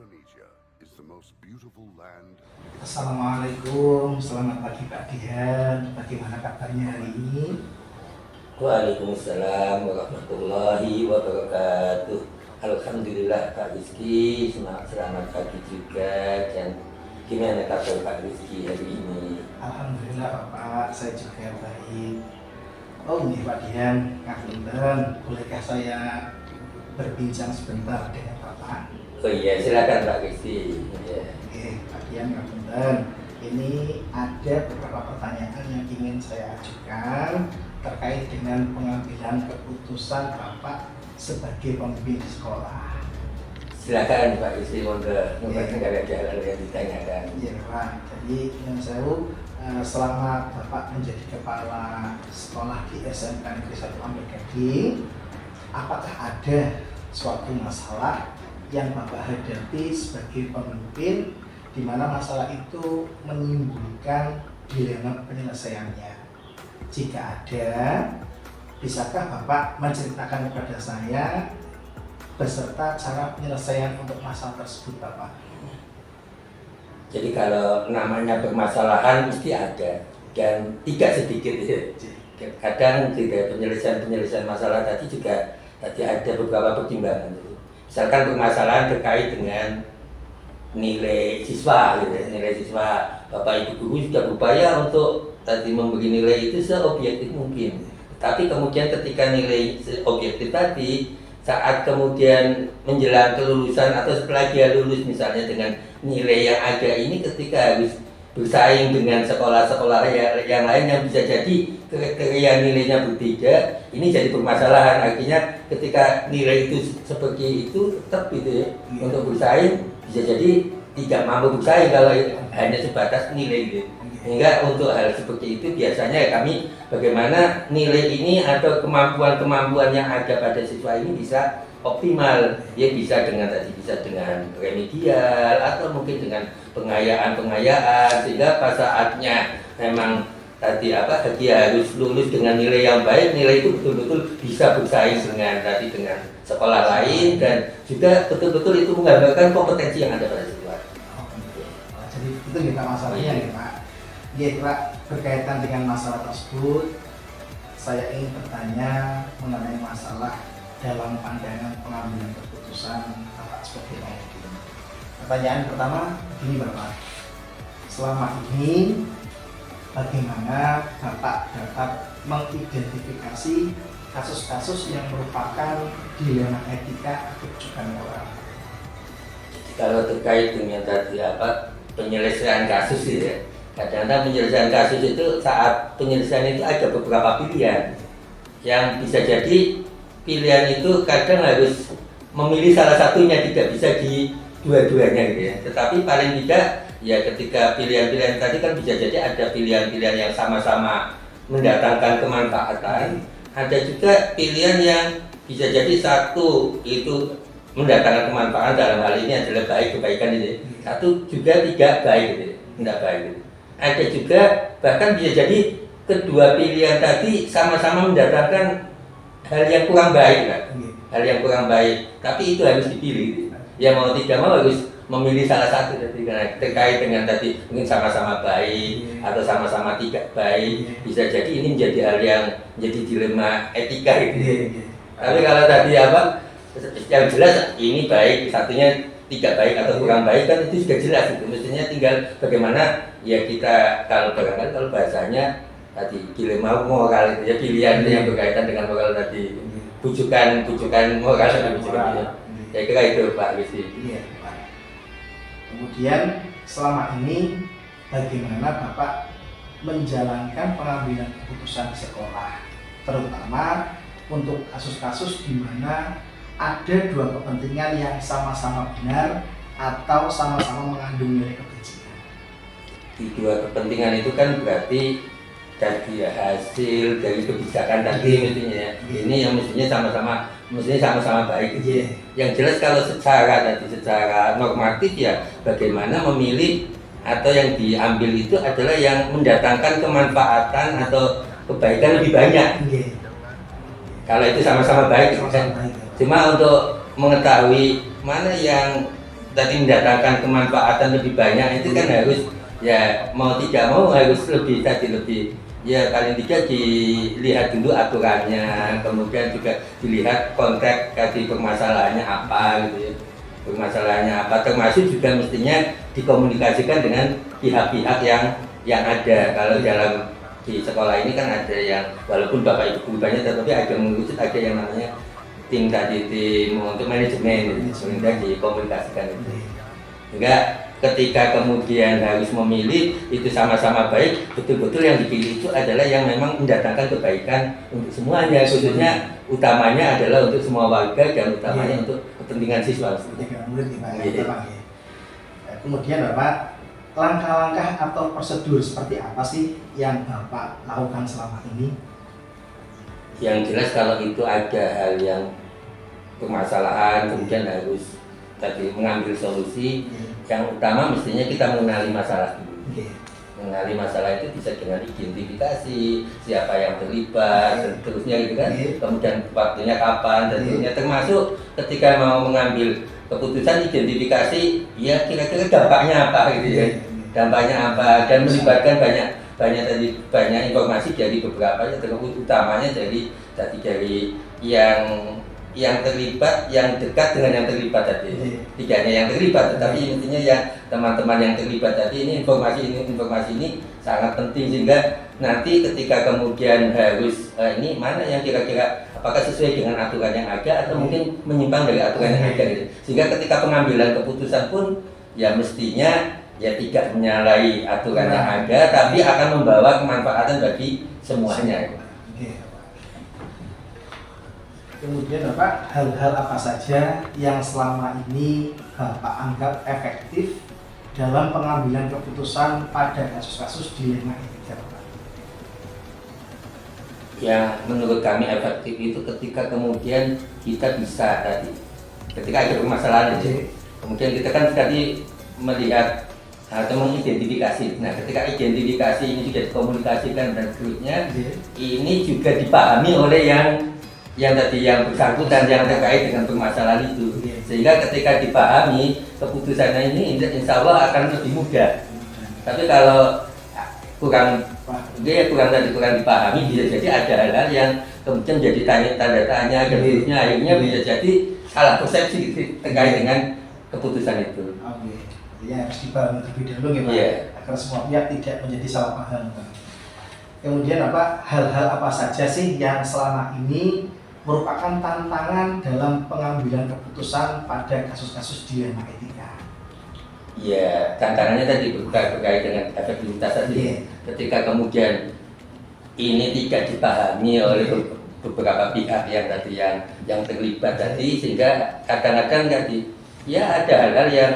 Indonesia is the most beautiful land. Assalamualaikum, selamat pagi Pak Dian. Bagaimana kabarnya hari ini? Waalaikumsalam warahmatullahi wabarakatuh. Alhamdulillah Pak Rizky, selamat pagi juga. Dan gimana kabar Pak Rizky hari ini? Alhamdulillah Bapak, saya juga baik. Oh ini Pak Dian, ngapunten, bolehkah saya berbincang sebentar dengan Bapak? Oh iya, silakan Pak Rizky. Ya. Oke, Pak Dian ngapunten. Ini ada beberapa pertanyaan yang ingin saya ajukan terkait dengan pengambilan keputusan Bapak sebagai pemimpin di sekolah. Silakan Pak Rizky, monggo negara jalan yang ditanyakan. Iya Pak, jadi yang saya selama Bapak menjadi kepala sekolah di SMK Negeri 1 Ampel Gading, apakah ada suatu masalah yang Bapak hadapi sebagai pemimpin di mana masalah itu menimbulkan dilema penyelesaiannya? Jika ada, bisakah Bapak menceritakan kepada saya beserta cara penyelesaian untuk masalah tersebut Bapak? Jadi kalau namanya permasalahan mesti ada dan tidak sedikit ya. Kadang tidak penyelesaian masalah tadi juga ada beberapa pertimbangan. Misalkan permasalahan terkait dengan nilai siswa, gitu. Nilai siswa, Bapak Ibu guru sudah berupaya untuk tadi memberi nilai itu seobjektif mungkin. Tapi kemudian ketika nilai objektif tadi saat kemudian menjelang kelulusan atau setelah dia lulus misalnya dengan nilai yang ada ini, ketika harus bersaing dengan sekolah-sekolah yang lain yang bisa jadi kriteria nilainya berbeda, ini jadi permasalahan. Artinya ketika nilai itu seperti itu tetap gitu ya, untuk bersaing bisa jadi tidak mampu bersaing kalau hanya sebatas nilai gitu. Sehingga untuk hal seperti itu biasanya kami bagaimana nilai ini atau kemampuan yang ada pada siswa ini bisa optimal, ya bisa dengan remedial atau mungkin dengan pengayaan sehingga pada saatnya memang tadi dia harus lulus dengan nilai yang baik, nilai itu betul-betul bisa bersaing dengan sekolah lain dan juga betul-betul itu menggambarkan kompetensi yang ada pada siswa. Jadi itu kita masalahnya ya Pak. Ya Pak, berkaitan dengan masalah tersebut, saya ingin bertanya mengenai masalah dalam pandangan pengambilan keputusan Bapak sebagai pemimpin. Pertanyaan pertama begini Bapak, selama ini bagaimana Bapak dapat mengidentifikasi kasus-kasus yang merupakan dilema etika atau juga moral? Kalau terkait dengan tadi penyelesaian kasus ya, kadang-kadang penyelesaian kasus itu saat penyelesaian itu ada beberapa pilihan yang bisa jadi pilihan itu kadang harus memilih salah satunya, tidak bisa di dua-duanya gitu ya. Tetapi paling tidak ya ketika pilihan-pilihan tadi kan bisa jadi ada pilihan-pilihan yang sama-sama mendatangkan kemanfaatan, ada juga pilihan yang bisa jadi satu itu mendatangkan kemanfaatan dalam hal ini adalah kebaikan ini, satu juga tidak baik gitu, tidak baik gitu. Ada juga bahkan bisa jadi kedua pilihan tadi sama-sama mendatangkan hal yang kurang baik kan? Hal yang kurang baik, tapi itu harus dipilih. Ya mau tidak mau harus memilih salah satu tadi terkait dengan tadi mungkin sama-sama baik atau sama-sama tidak baik, bisa jadi ini menjadi hal yang menjadi dilema etika gitu. Tapi kalau tadi yang jelas ini baik, satunya tidak baik atau kurang baik kan itu sudah jelas itu. Mestinya tinggal bagaimana ya kita kalau bahasanya tadi dilema moral itu ya, pilihan yang berkaitan dengan moral tadi, bujukan moral dan bujukan. Saya kira itu Pak Rizky. Iya Pak. Kemudian selama ini bagaimana Bapak menjalankan pengambilan keputusan di sekolah, terutama untuk kasus-kasus di mana ada dua kepentingan yang sama-sama benar atau sama-sama mengandung nilai kebencian. Di dua kepentingan itu kan berarti dari hasil dari kebijakan tadi mestinya ini yang mestinya sama-sama baik. Yang jelas kalau secara normatif ya bagaimana memilih atau yang diambil itu adalah yang mendatangkan kemanfaatan atau kebaikan lebih banyak. Kalau itu sama-sama baik kan. Cuma untuk mengetahui mana yang tadi mendatangkan kemanfaatan lebih banyak itu kan harus ya mau tidak mau harus lebih tadi lebih ya paling tidak dilihat dulu aturannya, kemudian juga dilihat konteks tadi permasalahannya apa gitu ya. Permasalahannya apa, termasuk juga mestinya dikomunikasikan dengan pihak-pihak yang ada. Kalau dalam di sekolah ini kan ada yang walaupun bapak ibu guru banyak, tetapi ada mengerucut, ada yang namanya tim tadi, tim untuk manajemen itu sehingga dikomunikasikan itu. Sehingga ketika kemudian harus memilih itu sama-sama baik, betul-betul yang dipilih itu adalah yang memang mendatangkan kebaikan untuk semuanya, khususnya utamanya adalah untuk semua warga dan utamanya untuk kepentingan siswa. Kemudian Bapak, langkah-langkah atau prosedur seperti apa sih yang Bapak lakukan selama ini? Yang jelas kalau itu ada hal yang permasalahan, kemudian harus tadi mengambil solusi. Yang utama mestinya kita mengenali masalah dulu. Mengenali masalah itu bisa dengan identifikasi siapa yang terlibat dan seterusnya gitu kan. Kemudian waktunya kapan dan seterusnya, termasuk ketika mau mengambil keputusan identifikasi ya kira-kira dampaknya apa gitu ya. Dampaknya apa dan melibatkan banyak informasi dari beberapa ya, utamanya dari yang terlibat, yang dekat dengan yang terlibat tadi. Tidak hanya yang terlibat, tetapi intinya yang teman-teman yang terlibat tadi ini informasi ini sangat penting, sehingga nanti ketika kemudian harus ini mana yang kira-kira apakah sesuai dengan aturan yang ada atau mungkin menyimpang dari aturan yang ada gitu. Sehingga ketika pengambilan keputusan pun ya mestinya ya tidak menyalahi aturan yang ada, tapi akan membawa kemanfaatan bagi semuanya. Kemudian Bapak, hal-hal apa saja yang selama ini Bapak anggap efektif dalam pengambilan keputusan pada kasus-kasus dilema etika, Bapak? Yang menurut kami efektif itu ketika kemudian kita bisa tadi, ketika ada permasalahan itu, kemudian kita kan tadi melihat atau mengidentifikasi. Nah, ketika identifikasi ini sudah dikomunikasikan dan seterusnya, ini juga dipahami oleh yang tadi yang bersangkutan yang terkait dengan permasalahan itu, sehingga ketika dipahami keputusannya ini insya Allah akan lebih mudah. Tapi kalau kurang dipahami, bisa jadi ada hal-hal yang kemudian jadi tanda tanya dan seterusnya, akhirnya bisa jadi salah persepsi terkait dengan keputusan itu. Ya harus dipahami terlebih dahulu ya Pak, agar semua pihak tidak menjadi salah paham. Kemudian apa hal-hal apa saja sih yang selama ini merupakan tantangan dalam pengambilan keputusan pada kasus-kasus dilema etika? Ya, tantangannya tadi berkait dengan efektivitas tadi. Ketika kemudian ini tidak dipahami oleh beberapa pihak yang tadi yang terlibat tadi, sehingga kadang-kadang tadi ya ada hal-hal yang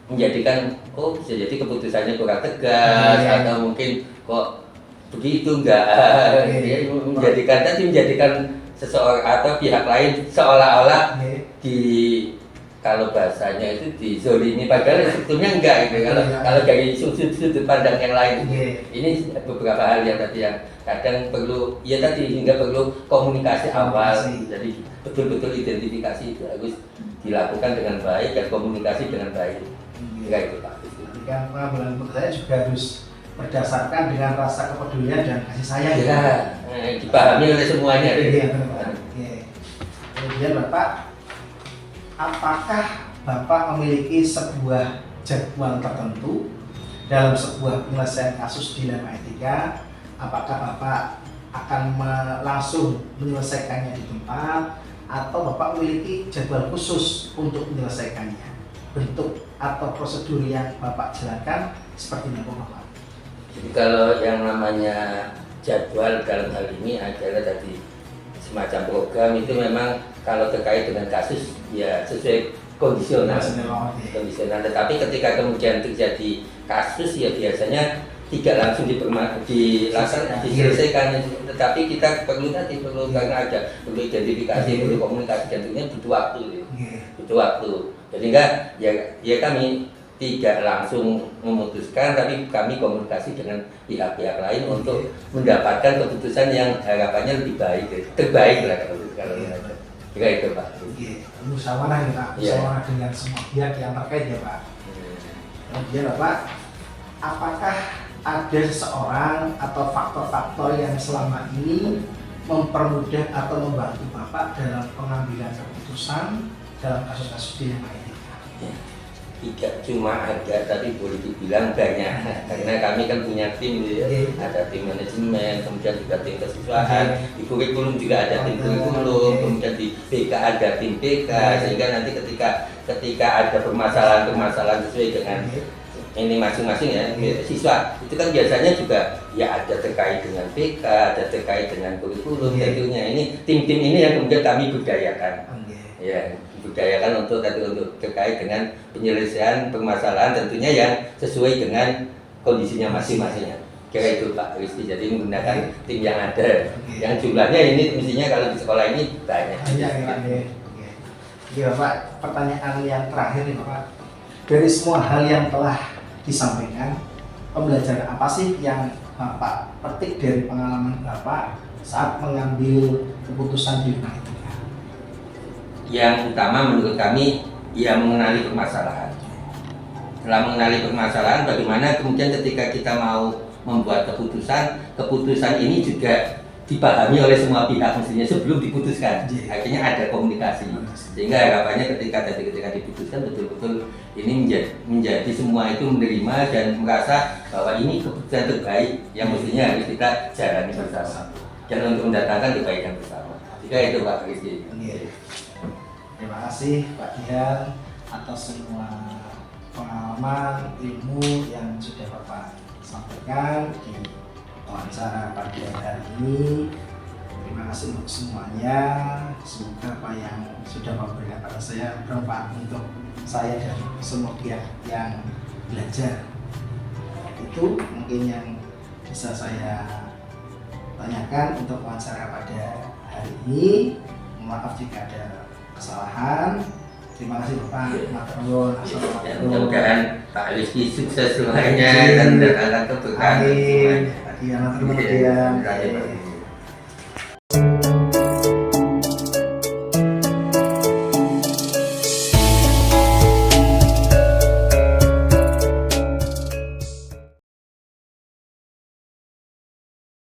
menjadikan bisa jadi keputusannya kurang tegas atau mungkin kok begitu enggak, menjadikan seseorang atau pihak lain seolah-olah kalau bahasanya itu dizolimi, padahal sebetulnya enggak gitu. Kalau dari sudut pandang yang lain ini beberapa hal yang tadi yang kadang perlu sehingga perlu komunikasi awal. Jadi betul-betul identifikasi itu harus dilakukan dengan baik dan komunikasi dengan baik. Itu Pak. Ketika pengambilan keputusan juga harus berdasarkan dengan rasa kepedulian dan kasih sayang dipahami oleh semuanya. Kemudian Bapak, apakah Bapak memiliki sebuah jadwal tertentu dalam sebuah penyelesaian kasus dilema etika? Apakah Bapak akan langsung menyelesaikannya di tempat atau Bapak memiliki jadwal khusus untuk menyelesaikannya? Bentuk atau prosedur yang Bapak jalankan seperti apa Bapak? Jadi kalau yang namanya jadwal dalam hal ini adalah tadi semacam program itu memang kalau terkait dengan kasus ya sesuai kondisional. Tetapi ketika kemudian terjadi kasus ya biasanya tidak langsung diselesaikan, tetapi kita perlu karena ada perlu identifikasi, perlu komunikasi dan tentunya butuh waktu. Jadi ya kami tidak langsung memutuskan, tapi kami komunikasi dengan pihak-pihak lain untuk mendapatkan keputusan yang harapannya lebih baik, terbaik lah kalau Kira itu Pak. Oke, musyawarah ya Pak, Iya. musyawarah dengan semua pihak yang terkait ya Pak. Kemudian Bapak, apakah ada seseorang atau faktor-faktor yang selama ini mempermudah atau membantu Bapak dalam pengambilan keputusan dalam kasus-kasus dilema ini? Tidak cuma ada, tapi boleh dibilang banyak. Karena kami kan punya tim gitu ya. Ada tim manajemen, kemudian juga tim kesiswaan. Di kurikulum juga ada tim kurikulum, kemudian di PK ada tim PK. Sehingga nanti ketika ada permasalahan-permasalahan sesuai dengan ini masing-masing ya siswa, itu kan biasanya juga ya ada terkait dengan PK, ada terkait dengan kurikulum. Tentunya ini tim-tim ini yang kemudian kami budayakan. Ya, budayakan untuk terkait dengan penyelesaian permasalahan tentunya yang sesuai dengan kondisinya masing-masing. Kira itu Pak Rizky. Jadi menggunakan tim yang ada, yang jumlahnya ini mestinya kalau di sekolah ini banyak. Oke Bapak, pertanyaan yang terakhir nih Bapak, dari semua hal yang telah disampaikan, pembelajaran apa sih yang Bapak petik dari pengalaman Bapak saat mengambil keputusan di rumah itu? Yang utama menurut kami ya mengenali permasalahan. Setelah mengenali permasalahan, bagaimana kemudian ketika kita mau membuat keputusan ini juga dipahami oleh semua pihak mestinya sebelum diputuskan. Akhirnya ada komunikasi. Sehingga harapannya ketika diputuskan betul-betul ini menjadi semua itu menerima dan merasa bahwa ini keputusan terbaik yang mestinya harus kita jalani bersama. Dan untuk mendatangkan kebaikan bersama. Jika itu Pak Rizky. Terima kasih Pak Dian atas semua pengalaman, ilmu yang sudah Bapak sampaikan di wawancara pagi hari ini. Terima kasih untuk semuanya. Semoga apa yang sudah Bapak berikan pada saya bermanfaat untuk saya dan semua pihak yang belajar. Itu mungkin yang bisa saya tanyakan untuk wawancara pada hari ini. Maaf jika ada kesalahan. Terima kasih Bapak. Mudah-mudahan Pak Rizky sukses semuanya dan mendatangkan keberkahan. Amin. Terima kasih.